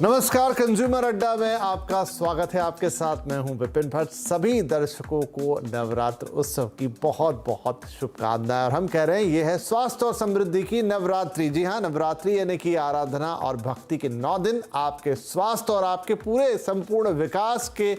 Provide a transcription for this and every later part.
नमस्कार, कंज्यूमर अड्डा में आपका स्वागत है। आपके साथ मैं हूं विपिन भट्ट। सभी दर्शकों को नवरात्र उत्सव की बहुत बहुत शुभकामनाएं। और हम कह रहे हैं ये है स्वास्थ्य और समृद्धि की नवरात्रि। जी हां, नवरात्रि यानी कि आराधना और भक्ति के 9 दिन, आपके स्वास्थ्य और आपके पूरे संपूर्ण विकास के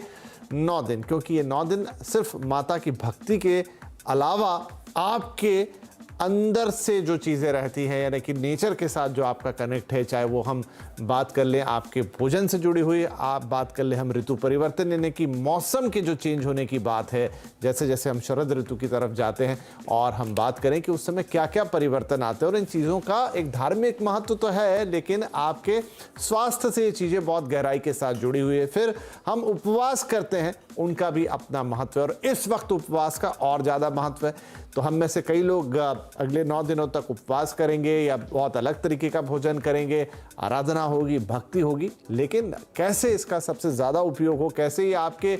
9 दिन। क्योंकि ये 9 दिन सिर्फ माता की भक्ति के अलावा आपके अंदर से जो चीज़ें रहती हैं, यानी कि नेचर के साथ जो आपका कनेक्ट है, चाहे वो हम बात कर लें आपके भोजन से जुड़ी हुई, आप बात कर लें हम ऋतु परिवर्तन यानी कि मौसम के जो चेंज होने की बात है, जैसे जैसे हम शरद ऋतु की तरफ जाते हैं, और हम बात करें कि उस समय क्या क्या परिवर्तन आते हैं। और इन चीज़ों का एक धार्मिक महत्व तो है, लेकिन आपके स्वास्थ्य से ये चीज़ें बहुत गहराई के साथ जुड़ी हुई है। फिर हम उपवास करते हैं, उनका भी अपना महत्व है, और इस वक्त उपवास का और ज़्यादा महत्व है। तो हम में से कई लोग अगले 9 दिनों तक उपवास करेंगे या बहुत अलग तरीके का भोजन करेंगे, आराधना होगी, भक्ति होगी। लेकिन कैसे इसका सबसे ज़्यादा उपयोग हो, कैसे ये आपके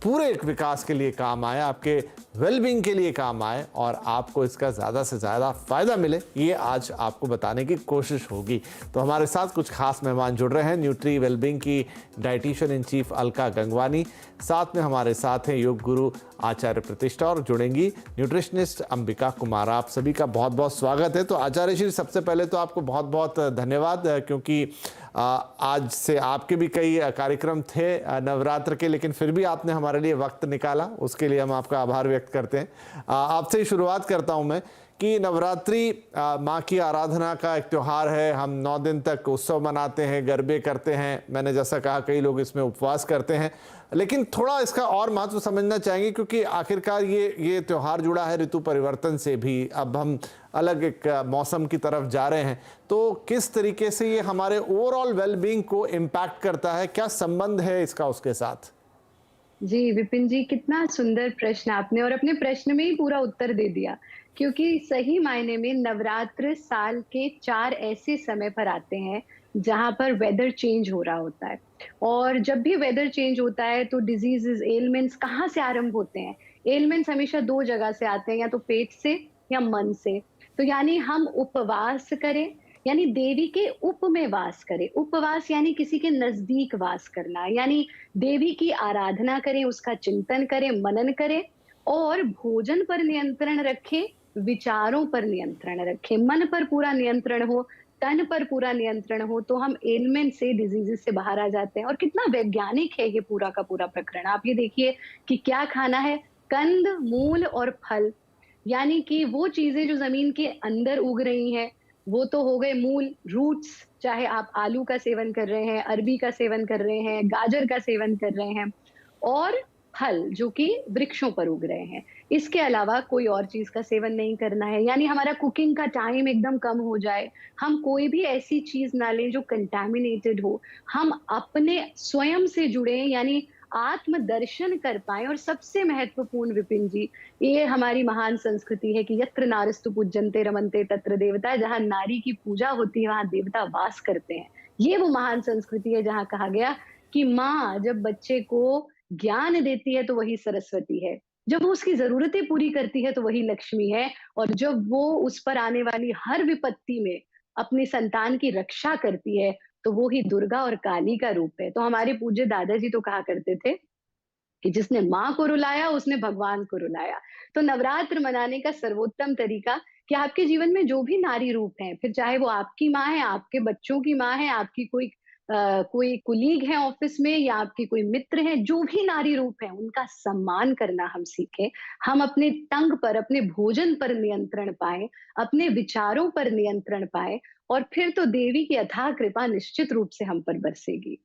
पूरे एक विकास के लिए काम आए, आपके वेलबींग के लिए काम आए और आपको इसका ज़्यादा से ज़्यादा फ़ायदा मिले, ये आज आपको बताने की कोशिश होगी। तो हमारे साथ कुछ खास मेहमान जुड़ रहे हैं। न्यूट्री वेलबींग की dietitian in chief Alka Gangwani, साथ में हमारे साथ हैं योग गुरु आचार्य प्रतिष्ठा, और जुड़ेंगी न्यूट्रिशनिस्ट अंबिका कुमार। आप सभी का बहुत बहुत स्वागत है। तो आचार्य श्री, सबसे पहले तो आपको बहुत बहुत धन्यवाद, क्योंकि आज से आपके भी कई कार्यक्रम थे नवरात्र के, लेकिन फिर भी आपने हमारे लिए वक्त निकाला, उसके लिए हम आपका आभार व्यक्त करते हैं। आपसे ही शुरुआत करता हूं मैं कि नवरात्रि माँ की आराधना का एक त्योहार है। हम 9 दिन तक उत्सव मनाते हैं, गरबे करते हैं, मैंने जैसा कहा कई लोग इसमें उपवास करते हैं, लेकिन थोड़ा इसका और महत्व समझना चाहेंगे, क्योंकि आखिरकार ये त्योहार जुड़ा है ऋतु परिवर्तन से भी। अब हम अलग एक मौसम की तरफ जा रहे हैं, तो किस तरीके से ये हमारे ओवरऑल वेलबींग को इम्पैक्ट करता है, क्या संबंध है इसका उसके साथ? जी, विपिन जी, कितना सुंदर प्रश्न आपने, और अपने प्रश्न में ही पूरा उत्तर दे दिया। क्योंकि सही मायने में नवरात्र साल के 4 ऐसे समय पर आते हैं, जहाँ पर वेदर चेंज हो रहा होता है। और जब भी वेदर चेंज होता है तो डिजीज़ेज़, एलिमेंट्स कहाँ से आरंभ होते हैं? एलिमेंट्स हमेशा 2 जगह से आते हैं, या तो पेट से या मन से। तो यानी हम उपवास करें, यानी देवी के उप में वास करें। उपवास यानी किसी के नज़दीक वास करना, यानी देवी की आराधना करें, उसका चिंतन करें, मनन करें, और भोजन पर नियंत्रण रखें, विचारों पर नियंत्रण रखें, मन पर पूरा नियंत्रण हो, तन पर पूरा नियंत्रण हो, तो हम एलिमेंट से, डिजीज़ेज़ से बाहर आ जाते हैं। और कितना वैज्ञानिक है ये पूरा का पूरा प्रकरण। आप ये देखिए कि क्या खाना है, कंद, मूल और फल, यानी कि वो चीज़ें जो ज़मीन के अंदर उग रही हैं, वो तो हो गए मूल, रूट्स। चाहे आप आलू का सेवन कर रहे हैं, अरबी का सेवन कर रहे हैं, गाजर का सेवन कर रहे हैं, और फल जो कि वृक्षों पर उग रहे हैं। इसके अलावा कोई और चीज़ का सेवन नहीं करना है, यानी हमारा कुकिंग का टाइम एकदम कम हो जाए। हम कोई भी ऐसी चीज़ ना लें जो कंटामिनेटेड हो। हम अपने स्वयं से जुड़ें, यानी आत्मदर्शन कर पाएँ। और सबसे महत्वपूर्ण विपिन जी, ये हमारी महान संस्कृति है कि यत्र नार्यस्तु पूज्यन्ते रमन्ते तत्र देवता, जहाँ नारी की पूजा होती है वहाँ देवता वास करते हैं। ये वो महान संस्कृति है जहाँ कहा गया कि माँ जब बच्चे को ज्ञान देती है तो वही सरस्वती है। जब वो उसकी ज़रूरतें पूरी करती है तो वही लक्ष्मी है, और जब वो उस पर आने वाली हर विपत्ति में अपनी संतान की रक्षा करती है, तो वो ही दुर्गा और काली का रूप है। तो हमारे पूज्य दादाजी तो कहा करते थे कि जिसने माँ को रुलाया उसने भगवान को रुलाया। तो नवरात्र मनाने का सर्वोत्तम तरीका कि आपके जीवन में जो भी नारी रूप हैं, फिर चाहे वो आपकी माँ है, आपके बच्चों की माँ है, आपकी कोई कुलीग है ऑफिस में, या आपकी कोई मित्र है, जो भी नारी रूप है, उनका सम्मान करना हम सीखें। हम अपने टंग पर, अपने भोजन पर नियंत्रण पाएँ, अपने विचारों पर नियंत्रण पाएँ, और फिर तो देवी की अथाह कृपा निश्चित रूप से हम पर बरसेगी।